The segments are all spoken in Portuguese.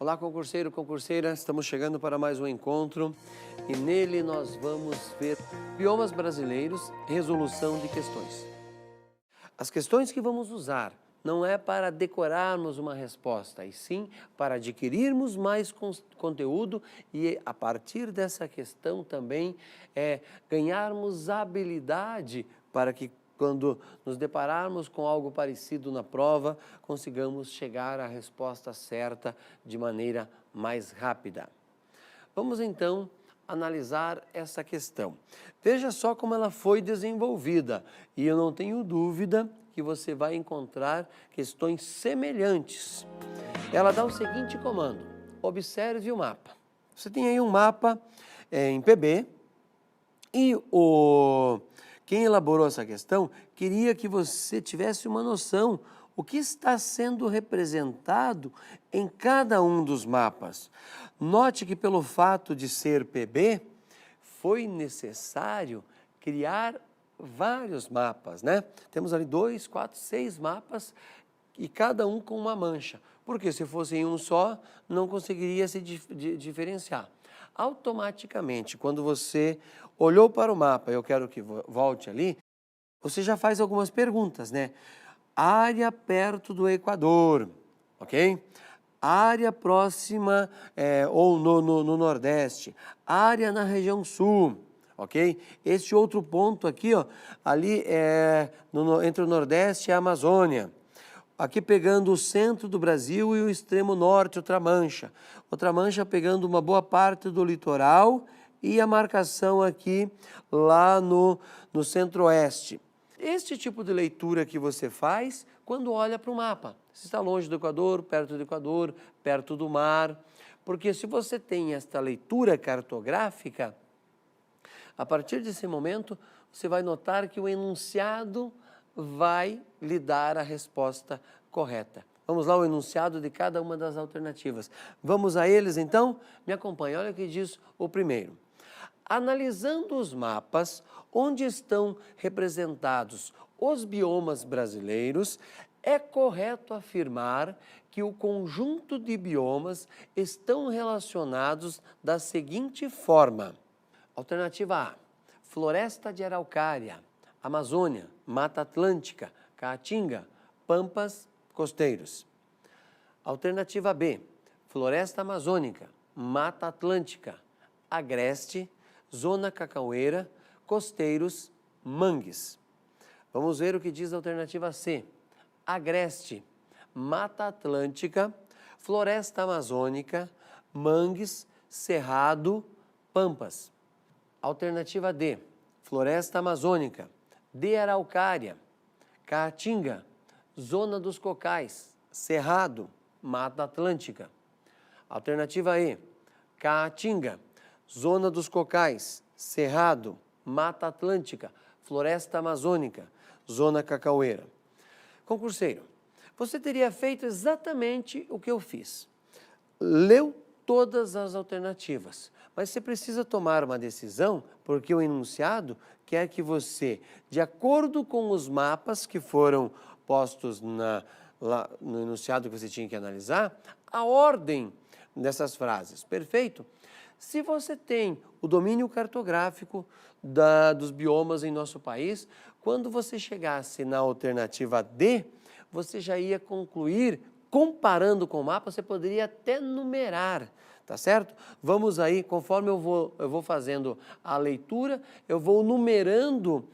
Olá, concurseiro, concurseira, estamos chegando para mais um encontro e nele nós vamos ver biomas brasileiros, resolução de questões. As questões que vamos usar não é para decorarmos uma resposta, e sim para adquirirmos mais conteúdo e a partir dessa questão também ganharmos habilidade para que quando nos depararmos com algo parecido na prova, consigamos chegar à resposta certa de maneira mais rápida. Vamos então analisar essa questão. Veja só como ela foi desenvolvida e eu não tenho dúvida que você vai encontrar questões semelhantes. Ela dá o seguinte comando: observe o mapa. Você tem aí um mapa em PB e quem elaborou essa questão queria que você tivesse uma noção o que está sendo representado em cada um dos mapas. Note que pelo fato de ser PB, foi necessário criar vários mapas, né? Temos ali 2, 4, 6 mapas e cada um com uma mancha, porque se fosse em um só, não conseguiria se diferenciar. Automaticamente, quando você olhou para o mapa, eu quero que volte ali, você já faz algumas perguntas, né? Área perto do Equador, ok? Área próxima ou no Nordeste, área na região Sul, ok? Este outro ponto aqui, ó, ali entre o Nordeste e a Amazônia. Aqui pegando o centro do Brasil e o extremo norte, outra mancha pegando uma boa parte do litoral e a marcação aqui lá no centro-oeste. Este tipo de leitura que você faz quando olha para o mapa. Se está longe do Equador, perto do mar. Porque se você tem esta leitura cartográfica, a partir desse momento você vai notar que o enunciado vai lhe dar a resposta correta. Vamos lá, o enunciado de cada uma das alternativas. Vamos a eles então? Me acompanhe, olha o que diz o primeiro. Analisando os mapas onde estão representados os biomas brasileiros, é correto afirmar que o conjunto de biomas estão relacionados da seguinte forma. Alternativa A, floresta de araucária, Amazônia, Mata Atlântica, Caatinga, Pampas, costeiros. Alternativa B, floresta amazônica, Mata Atlântica, agreste, zona cacaueira, costeiros, mangues. Vamos ver o que diz a alternativa C. Agreste, Mata Atlântica, floresta amazônica, mangues, cerrado, pampas. Alternativa D, floresta amazônica, de araucária, caatinga, zona dos cocais, cerrado, Mata Atlântica. Alternativa E, caatinga, zona dos cocais, cerrado, Mata Atlântica, floresta amazônica, zona cacaueira. Concurseiro, você teria feito exatamente o que eu fiz. Leu todas as alternativas, mas você precisa tomar uma decisão porque o enunciado quer que você, de acordo com os mapas que foram postos lá no enunciado que você tinha que analisar, a ordem dessas frases, perfeito? Se você tem o domínio cartográfico dos biomas em nosso país, quando você chegasse na alternativa D, você já ia concluir, comparando com o mapa, você poderia até numerar, tá certo? Vamos aí, conforme eu vou fazendo a leitura, eu vou numerando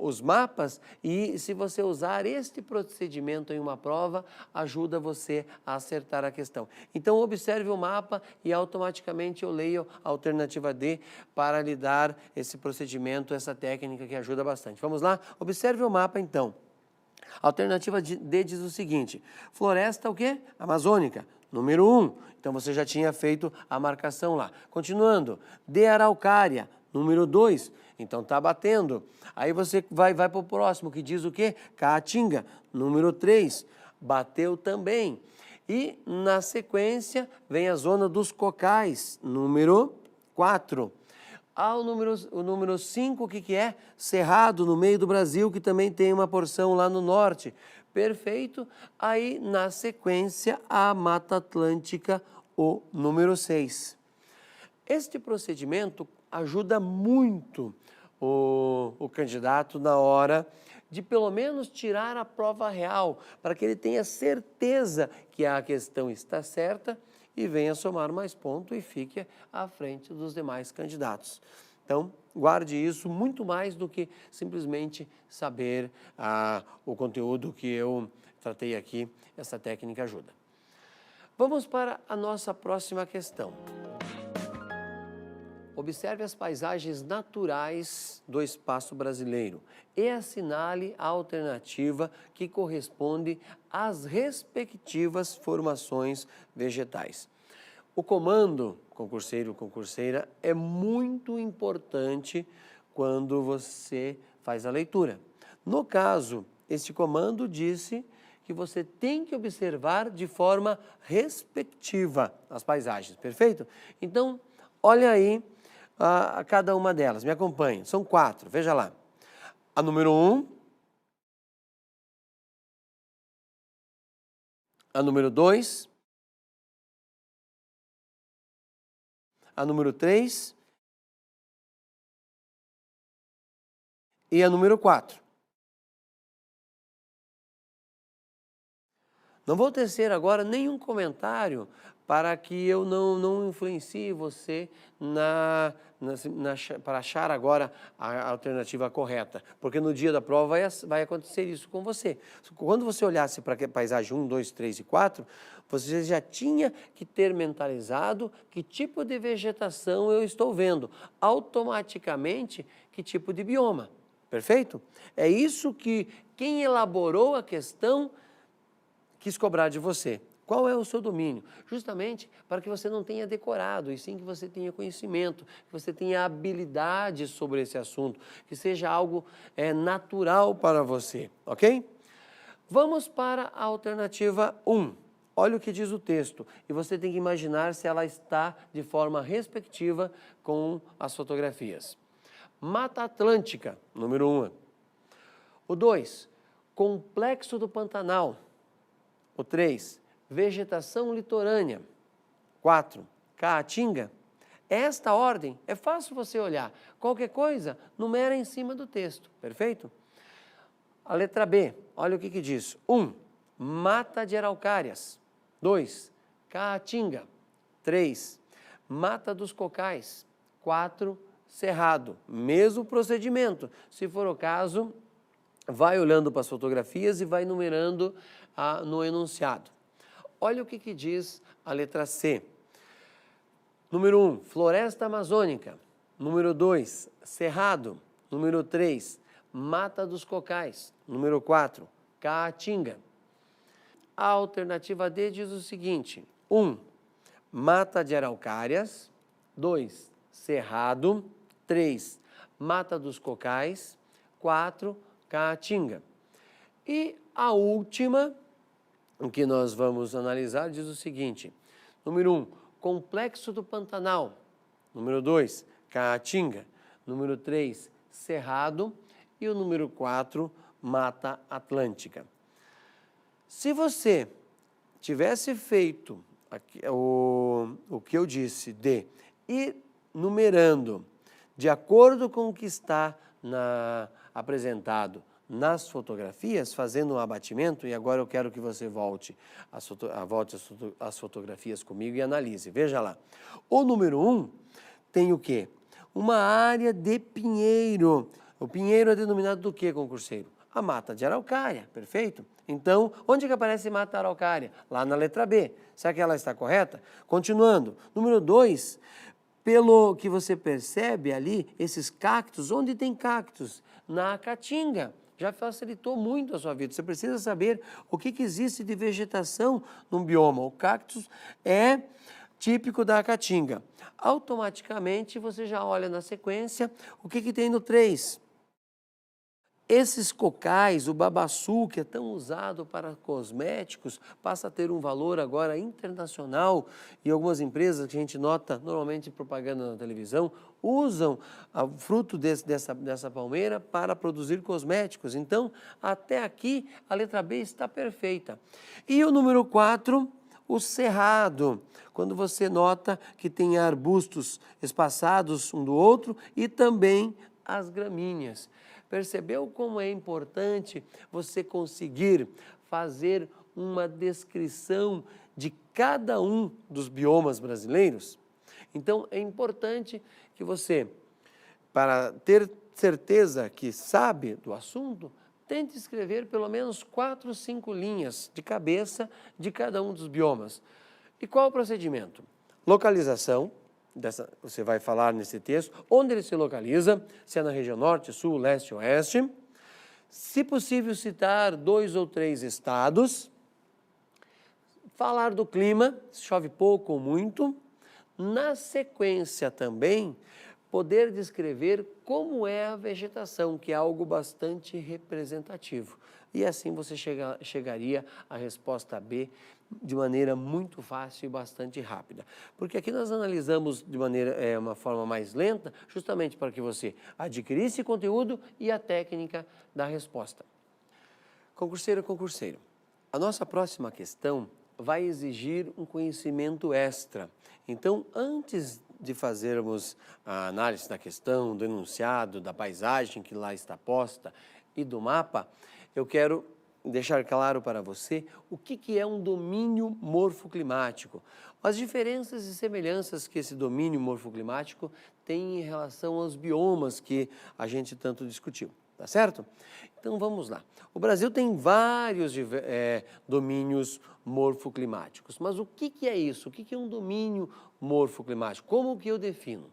os mapas e se você usar este procedimento em uma prova, ajuda você a acertar a questão. Então, observe o mapa e automaticamente eu leio a alternativa D para lhe dar esse procedimento, essa técnica que ajuda bastante. Vamos lá? Observe o mapa então. A alternativa D diz o seguinte, floresta o quê? Amazônica, número 1. Então, você já tinha feito a marcação lá. Continuando, de araucária, número 2. Então, está batendo. Aí você vai para o próximo, que diz o quê? Caatinga, número 3. Bateu também. E, na sequência, vem a zona dos cocais, número 4. O número 5, o que é? Cerrado, no meio do Brasil, que também tem uma porção lá no norte. Perfeito. Aí, na sequência, a Mata Atlântica, o número 6. Este procedimento ajuda muito o candidato na hora de pelo menos tirar a prova real, para que ele tenha certeza que a questão está certa e venha somar mais ponto e fique à frente dos demais candidatos. Então, guarde isso muito mais do que simplesmente saber o conteúdo que eu tratei aqui. Essa técnica ajuda. Vamos para a nossa próxima questão. Observe as paisagens naturais do espaço brasileiro e assinale a alternativa que corresponde às respectivas formações vegetais. O comando, concurseiro, concurseira, é muito importante quando você faz a leitura. No caso, este comando disse que você tem que observar de forma respectiva as paisagens, perfeito? Então, olha aí a cada uma delas, me acompanhe, são 4, veja lá. A número 1, a número 2, a número 3 e a número 4. Não vou tecer agora nenhum comentário para que eu não influencie você para achar agora a alternativa correta, porque no dia da prova vai acontecer isso com você. Quando você olhasse para a paisagem 1, 2, 3 e 4, você já tinha que ter mentalizado que tipo de vegetação eu estou vendo, automaticamente que tipo de bioma, perfeito? É isso que quem elaborou a questão quis cobrar de você. Qual é o seu domínio? Justamente para que você não tenha decorado, e sim que você tenha conhecimento, que você tenha habilidade sobre esse assunto, que seja algo natural para você, ok? Vamos para a alternativa 1. Olha o que diz o texto, e você tem que imaginar se ela está de forma respectiva com as fotografias. Mata Atlântica, número 1. O 2, Complexo do Pantanal. O 3, vegetação litorânea. 4, Caatinga. Esta ordem é fácil você olhar. Qualquer coisa, numera em cima do texto, perfeito? A letra B, olha o que diz. 1, Mata de Araucárias. 2, Caatinga. 3, Mata dos Cocais. 4, Cerrado. Mesmo procedimento. Se for o caso, vai olhando para as fotografias e vai numerando no enunciado. Olha o que diz a letra C. Número 1, Floresta Amazônica. Número 2, Cerrado. Número 3, Mata dos Cocais. Número 4, Caatinga. A alternativa D diz o seguinte: 1, Mata de Araucárias. 2, Cerrado. 3, Mata dos Cocais. 4, Caatinga. E a última, o que nós vamos analisar, diz o seguinte: número 1, Complexo do Pantanal. Número 2, Caatinga. Número 3, Cerrado. E o número 4, Mata Atlântica. Se você tivesse feito o que eu disse de ir numerando de acordo com o que está apresentado nas fotografias, fazendo um abatimento, e agora eu quero que você volte às fotografias comigo e analise. Veja lá. O número 1 tem o quê? Uma área de pinheiro. O pinheiro é denominado do quê, concurseiro? A mata de araucária, perfeito? Então, onde que aparece mata araucária? Lá na letra B. Será que ela está correta? Continuando. Número 2, pelo que você percebe ali, esses cactos, onde tem cactos? Na caatinga. Já facilitou muito a sua vida. Você precisa saber o que existe de vegetação num bioma. O cactus é típico da caatinga. Automaticamente você já olha na sequência o que tem no 3. Esses cocais, o babaçu, que é tão usado para cosméticos, passa a ter um valor agora internacional e algumas empresas que a gente nota normalmente propaganda na televisão usam o fruto dessa palmeira para produzir cosméticos. Então, até aqui a letra B está perfeita. E o número 4, o cerrado, quando você nota que tem arbustos espaçados um do outro e também as gramíneas. Percebeu como é importante você conseguir fazer uma descrição de cada um dos biomas brasileiros? Então, é importante que você, para ter certeza que sabe do assunto, tente escrever pelo menos 4 ou 5 linhas de cabeça de cada um dos biomas. E qual o procedimento? Localização. Você vai falar nesse texto, onde ele se localiza, se é na região norte, sul, leste, oeste. Se possível, citar 2 ou 3 estados. Falar do clima, se chove pouco ou muito. Na sequência também, poder descrever como é a vegetação, que é algo bastante representativo. E assim você chegaria à resposta B de maneira muito fácil e bastante rápida. Porque aqui nós analisamos de uma forma mais lenta, justamente para que você adquirisse conteúdo e a técnica da resposta. Concurseiro, concurseiro, a nossa próxima questão vai exigir um conhecimento extra. Então, antes de fazermos a análise da questão, do enunciado, da paisagem que lá está posta e do mapa, eu quero deixar claro para você o que é um domínio morfoclimático, as diferenças e semelhanças que esse domínio morfoclimático tem em relação aos biomas que a gente tanto discutiu, tá certo? Então vamos lá. O Brasil tem vários domínios morfoclimáticos, mas o que é isso? O que é um domínio morfoclimático? Como que eu defino?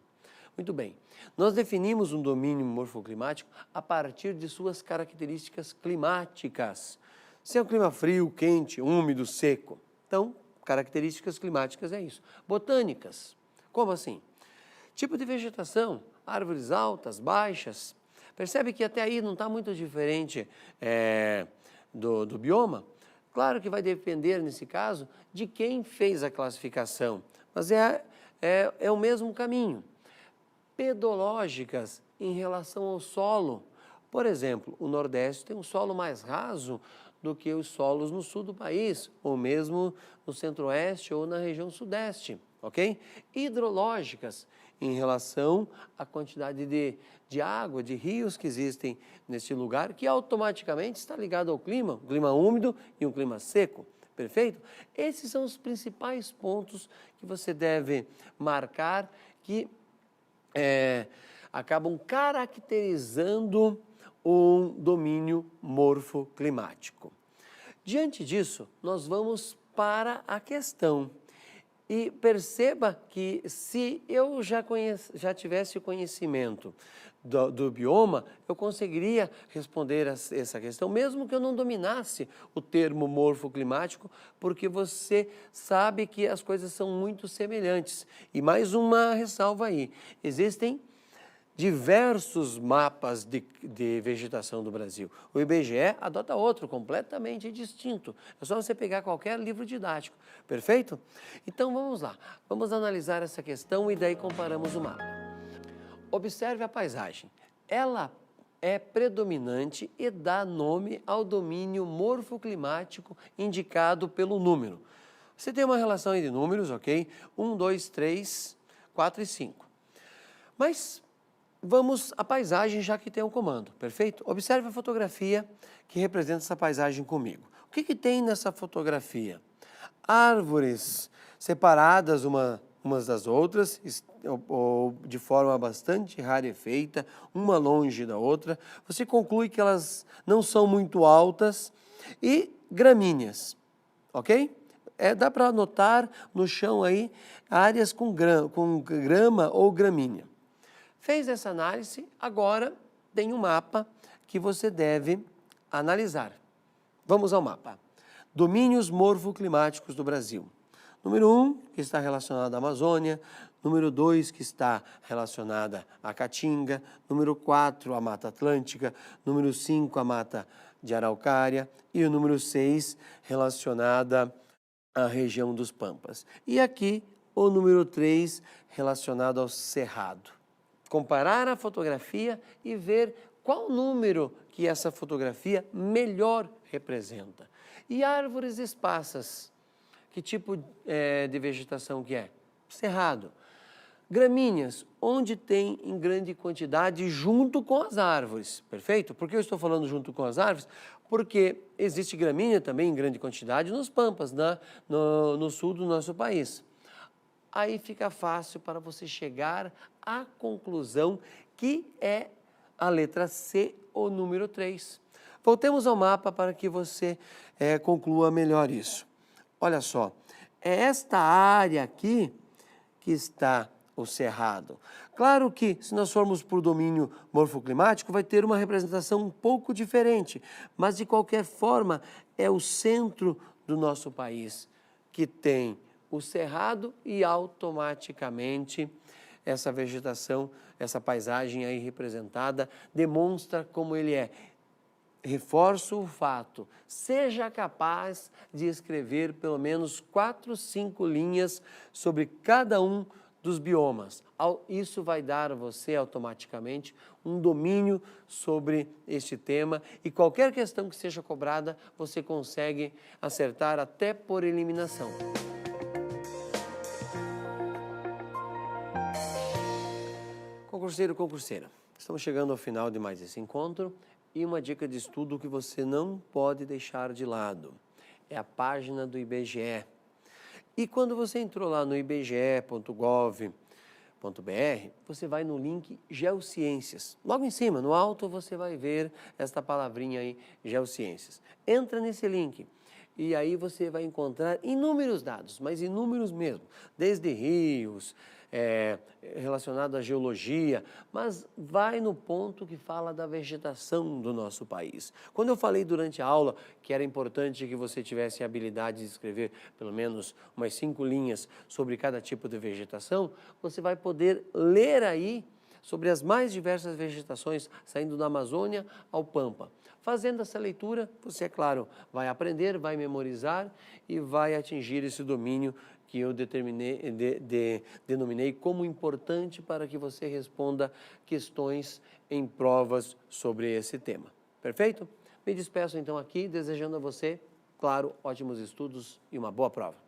Muito bem, nós definimos um domínio morfoclimático a partir de suas características climáticas. Se é um clima frio, quente, úmido, seco. Então, características climáticas é isso. Botânicas, como assim? Tipo de vegetação, árvores altas, baixas. Percebe que até aí não está muito diferente do bioma? Claro que vai depender, nesse caso, de quem fez a classificação, mas é o mesmo caminho. Pedológicas em relação ao solo. Por exemplo, o Nordeste tem um solo mais raso do que os solos no sul do país, ou mesmo no Centro-Oeste ou na região Sudeste, ok? Hidrológicas em relação à quantidade de água, de rios que existem neste lugar, que automaticamente está ligado ao clima, um clima úmido e um clima seco. Perfeito? Esses são os principais pontos que você deve marcar que acabam caracterizando um domínio morfoclimático. Diante disso, nós vamos para a questão. E perceba que se eu já tivesse o conhecimento do bioma, eu conseguiria responder essa questão, mesmo que eu não dominasse o termo morfoclimático, porque você sabe que as coisas são muito semelhantes. E mais uma ressalva aí, existem diversos mapas de vegetação do Brasil. O IBGE adota outro completamente distinto. É só você pegar qualquer livro didático, perfeito? Então vamos lá, vamos analisar essa questão e daí comparamos o mapa. Observe a paisagem. Ela é predominante e dá nome ao domínio morfoclimático indicado pelo número. Você tem uma relação aí de números, ok? 1, 2, 3, 4 e 5. Mas vamos à paisagem, já que tem um comando, perfeito? Observe a fotografia que representa essa paisagem comigo. O que tem nessa fotografia? Árvores separadas umas das outras, ou de forma bastante rarefeita, uma longe da outra. Você conclui que elas não são muito altas e gramíneas, ok? Dá para notar no chão aí áreas com grama ou gramínea. Fez essa análise, agora tem um mapa que você deve analisar. Vamos ao mapa. Domínios morfoclimáticos do Brasil. Número 1, que está relacionado à Amazônia. número 2, que está relacionada à Caatinga, número 4, a Mata Atlântica, número 5, a Mata de Araucária e o número 6, relacionada à região dos Pampas. E aqui o número 3, relacionado ao Cerrado. Comparar a fotografia e ver qual número que essa fotografia melhor representa. E árvores esparsas, que tipo de vegetação que é? Cerrado. Gramíneas, onde tem em grande quantidade junto com as árvores, perfeito? Por que eu estou falando junto com as árvores? Porque existe gramínea também em grande quantidade nos Pampas, no sul do nosso país. Aí fica fácil para você chegar à conclusão que é a letra C, o número 3. Voltemos ao mapa para que você conclua melhor isso. Olha só, é esta área aqui que está o Cerrado. Claro que, se nós formos por domínio morfoclimático, vai ter uma representação um pouco diferente, mas de qualquer forma é o centro do nosso país que tem o Cerrado e automaticamente essa vegetação, essa paisagem aí representada demonstra como ele é. Reforço o fato, seja capaz de escrever pelo menos 4, 5 linhas sobre cada um dos biomas. Isso vai dar a você automaticamente um domínio sobre este tema e qualquer questão que seja cobrada, você consegue acertar até por eliminação. Concurseiro, concurseira, estamos chegando ao final de mais esse encontro e uma dica de estudo que você não pode deixar de lado é a página do IBGE. E quando você entrou lá no ibge.gov.br, você vai no link Geociências. Logo em cima, no alto, você vai ver esta palavrinha aí, Geociências. Entra nesse link. E aí você vai encontrar inúmeros dados, mas inúmeros mesmo, desde rios, relacionado à geologia, mas vai no ponto que fala da vegetação do nosso país. Quando eu falei durante a aula que era importante que você tivesse a habilidade de escrever pelo menos umas 5 linhas sobre cada tipo de vegetação, você vai poder ler aí sobre as mais diversas vegetações, saindo da Amazônia ao Pampa. Fazendo essa leitura, você, é claro, vai aprender, vai memorizar e vai atingir esse domínio que eu denominei como importante para que você responda questões em provas sobre esse tema. Perfeito? Me despeço então aqui, desejando a você, claro, ótimos estudos e uma boa prova.